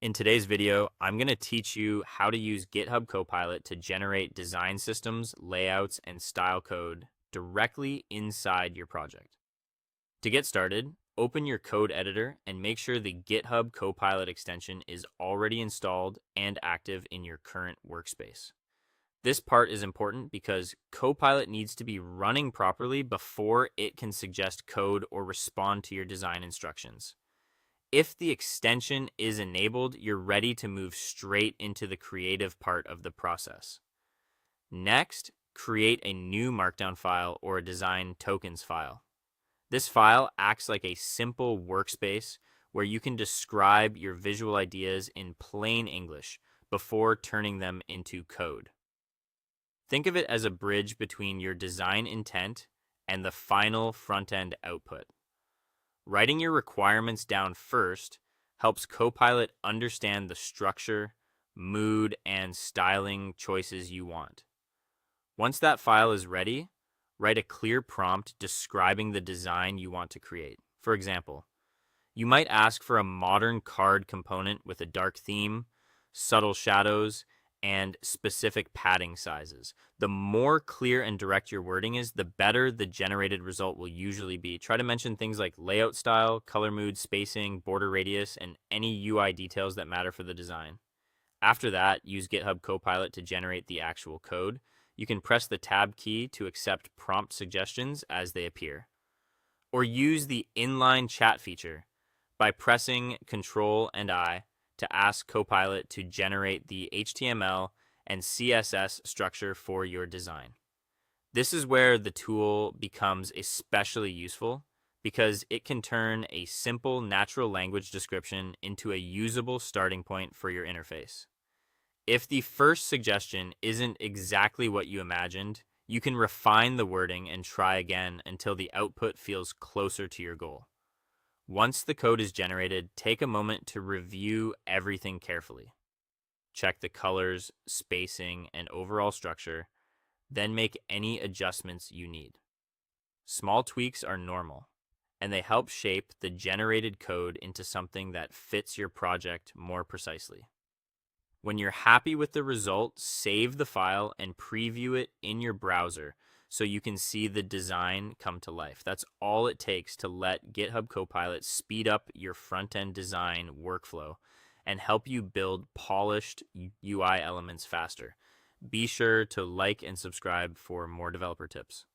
In today's video, I'm going to teach you how to use GitHub Copilot to generate design systems, layouts, and style code directly inside your project. To get started, open your code editor and make sure the GitHub Copilot extension is already installed and active in your current workspace. This part is important because Copilot needs to be running properly before it can suggest code or respond to your design instructions. If the extension is enabled, you're ready to move straight into the creative part of the process. Next, create a new Markdown file or a design tokens file. This file acts like a simple workspace where you can describe your visual ideas in plain English before turning them into code. Think of it as a bridge between your design intent and the final front-end output. Writing your requirements down first helps Copilot understand the structure, mood, and styling choices you want. Once that file is ready, write a clear prompt describing the design you want to create. For example, you might ask for a modern card component with a dark theme, subtle shadows, and specific padding sizes. The more clear and direct your wording is, the better the generated result will usually be. Try to mention things like layout style, color mood, spacing, border radius, and any UI details that matter for the design. After that, use GitHub Copilot to generate the actual code. You can press the Tab key to accept prompt suggestions as they appear. Or use the inline chat feature by pressing Ctrl and I to ask Copilot to generate the HTML and CSS structure for your design. This is where the tool becomes especially useful because it can turn a simple natural language description into a usable starting point for your interface. If the first suggestion isn't exactly what you imagined, you can refine the wording and try again until the output feels closer to your goal. Once the code is generated, take a moment to review everything carefully. Check the colors, spacing, and overall structure, then make any adjustments you need. Small tweaks are normal, and they help shape the generated code into something that fits your project more precisely. When you're happy with the result, save the file and preview it in your browser so you can see the design come to life. That's all it takes to let GitHub Copilot speed up your front-end design workflow and help you build polished UI elements faster. Be sure to like and subscribe for more developer tips.